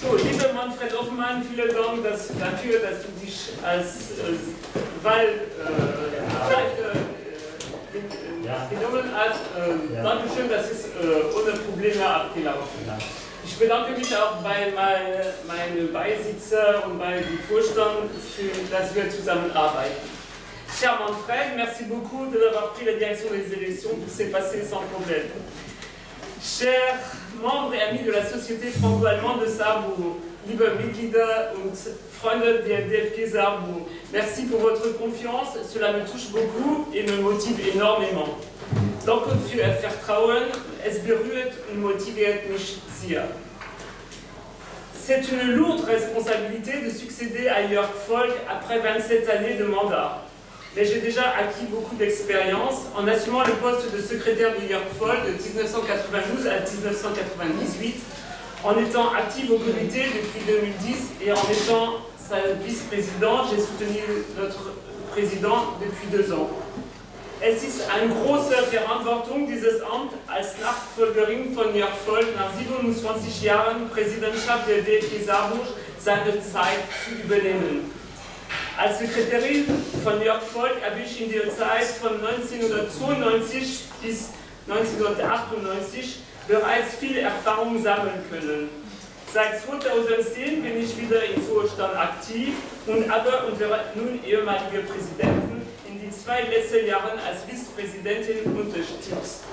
So, lieber Manfred Hoffmann, vielen Dank dafür, dass du dich als Wahlleiter genommen hast. Dankeschön, das ist ohne Probleme abgelaufen. Ich bedanke mich auch bei meinen Beisitzer und bei dem Vorstand, dass wir zusammenarbeiten. Cher Manfred, merci beaucoup d'avoir pris la direction des élections, tout s'est passé sans problème. Chers membres et amis de la Société franco-allemande de Saarburg, liebe Mitglieder und Freunde der DFG Saarburg, merci pour votre confiance, cela me touche beaucoup et me motive énormément. Danke für Ihr Vertrauen, es berührt und motiviert mich sehr. C'est une lourde responsabilité de succéder à Jörg Volk après 27 années de mandat. Mais j'ai déjà acquis beaucoup d'expérience en assumant le poste de secrétaire de Jörg Volk de 1992 à 1998, en étant active au comité depuis 2010 et en étant sa vice-présidente. J'ai soutenu notre président depuis 2 ans. Es ist eine große Verantwortung, dieses Amt als Nachfolgerin von Jörg Volk nach 27 Jahren Präsidentschaft der DFG Saarburg seine Zeit zu übernehmen. Als Sekretärin von Jörg Volk habe ich in der Zeit von 1992 bis 1998 bereits viel Erfahrung sammeln können. Seit 2010 bin ich wieder im Vorstand aktiv und habe unsere nun ehemalige Präsidentin in den 2 letzten Jahren als Vizepräsidentin unterstützt.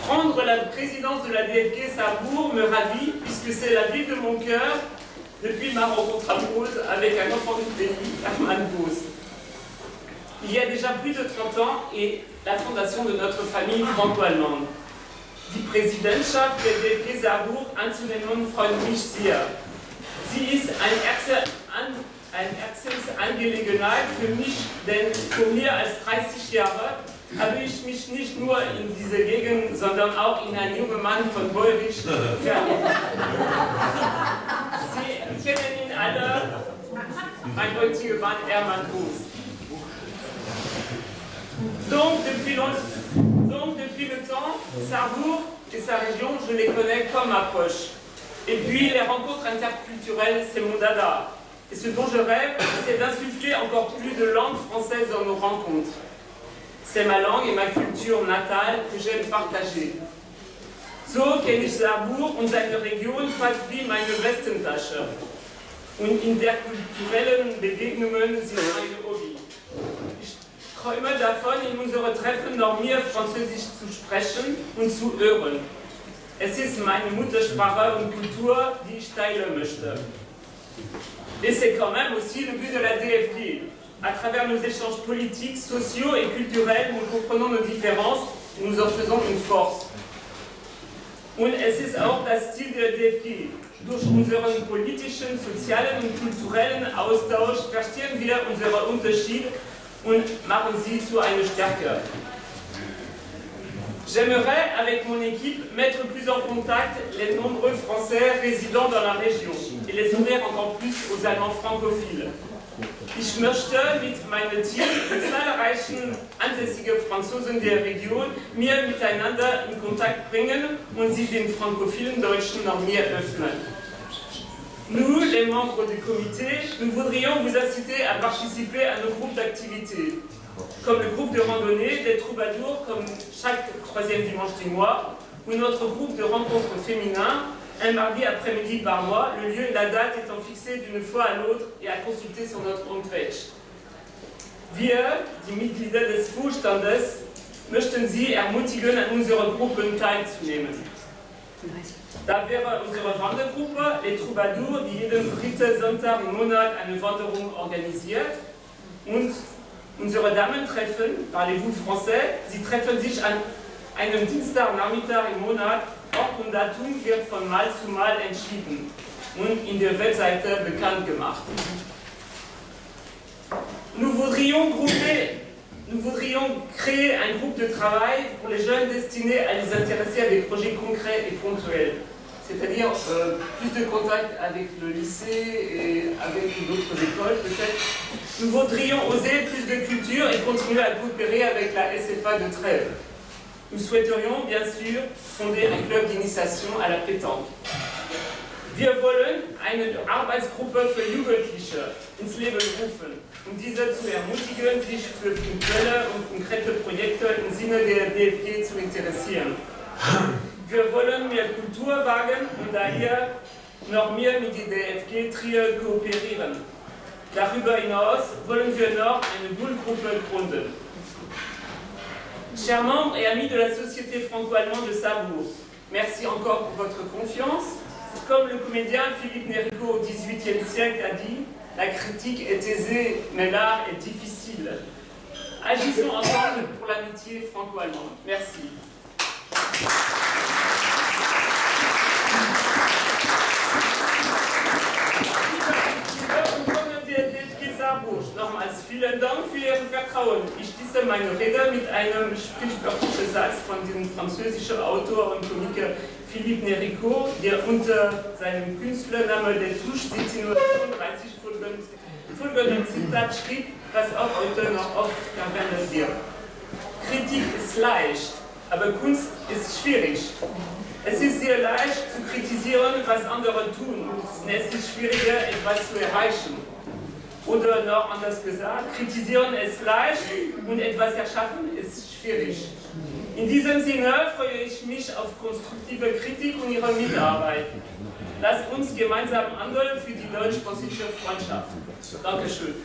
Prendre la présidence de la DFG Saarburg me ravit puisque c'est la ville de mon cœur depuis ma rencontre amoureuse avec un enfant du pays, Hermann Bose. Il y a déjà plus de 30 ans et la fondation de notre famille franco-allemande. Die Präsidentschaft der DFG Saarburg anzunehmen freut mich sehr. Sie ist eine Herzensangelegenheit für mich, denn vor mehr als 30 Jahren habe ich mich nicht nur in diese Gegend, sondern auch in einen jungen Mann von Beurich verliebt. Sie kennen ihn alle, mein heutiger Mann Hermann Bose. Donc depuis le temps, Saarburg et sa région, je les connais comme ma poche. Et puis les rencontres interculturelles, c'est mon dada. Et ce dont je rêve, c'est d'insuffler encore plus de langue française dans nos rencontres. C'est ma langue et ma culture natale que j'aime partager. So kenne ich Saarburg und seine Region fast wie meine Westentasche. Und interkulturellen Begegnungen sind mein Hobby. Ich träume davon, in unsere Treffen noch mehr Französisch zu sprechen und zu hören. Es ist meine Muttersprache und Kultur, die ich teilen möchte. Et c'est quand même aussi le but de la DFG. À travers nos échanges politiques, sociaux et culturels, nous comprenons nos différences et nous en faisons une force. Und es ist auch das Ziel der DFG. Durch unseren politischen, sozialen und kulturellen Austausch verstehen wir unsere Unterschiede und machen sie zu einer Stärke. J'aimerais, avec mon équipe, mettre plus en contact les nombreux Français résidant dans la région et les ouvrir encore plus aux Allemands francophiles. Ich möchte mit meinem Team die zahlreichen ansässige Franzosen der Region mehr miteinander in Kontakt bringen und sie den francophilen Deutschen noch mehr öffnen. Nous, les membres du comité, nous voudrions vous inciter à participer à nos groupes d'activités, comme le groupe de randonnée des troubadours, comme chaque 3e dimanche du mois, ou notre groupe de rencontres féminins, un mardi après-midi par mois, le lieu et la date étant fixés d'une fois à l'autre et à consulter sur notre homepage. Wir, die Mitglieder des Vorstandes, möchten Sie ermutigen, an unseren Gruppen teilzunehmen. Da wäre unsere Wandergruppe, les Troubadours, die jeden 3. Sonntag im Monat eine Wanderung organisiert, und unsere Damentreffen, Parlez-vous français, sie treffen sich an einem Dienstagnachmittag im Monat. Ort und Datum wird von Mal zu Mal entschieden und in der Webseite bekannt gemacht. Nous voudrions créer un groupe de travail pour les jeunes destiné à les intéresser à des projets concrets et ponctuels, c'est-à-dire plus de contact avec le lycée et avec d'autres écoles peut-être. Nous voudrions oser plus de culture et continuer à coopérer avec la SFA de Trèves. Nous souhaiterions bien sûr fonder un club d'initiation à la pétanque. Wir wollen eine Arbeitsgruppe für Jugendliche ins Leben rufen, um diese zu ermutigen, sich für punktuelle und konkrete Projekte im Sinne der DFG zu interessieren. Wir wollen mehr Kultur wagen und daher noch mehr mit der DFG-Trio kooperieren. Darüber hinaus wollen wir noch eine Bullgruppe gründen. Chers membres et amis de la Société franco-allemande de Sarrebourg, merci encore pour votre confiance. Comme le comédien Philippe Néricault au XVIIIe siècle a dit, la critique est aisée, mais l'art est difficile. Agissons ensemble pour l'amitié franco-allemande. Merci. Nochmals vielen Dank für Ihr Vertrauen. Ich schließe meine Rede mit einem sprichwörtlichen Satz von dem französischen Autor und Komiker Philippe Néricault, der unter seinem Künstlernamen Destouches 1735 folgenden Zitat schrieb, das auch heute noch oft verwendet wird. Kritik ist leicht, aber Kunst ist schwierig. Es ist sehr leicht zu kritisieren, was andere tun, und es ist schwieriger, etwas zu erreichen. Oder noch anders gesagt, kritisieren ist leicht und etwas erschaffen ist schwierig. In diesem Sinne freue ich mich auf konstruktive Kritik und Ihre Mitarbeit. Lasst uns gemeinsam handeln für die deutsch-französische Freundschaft. Dankeschön.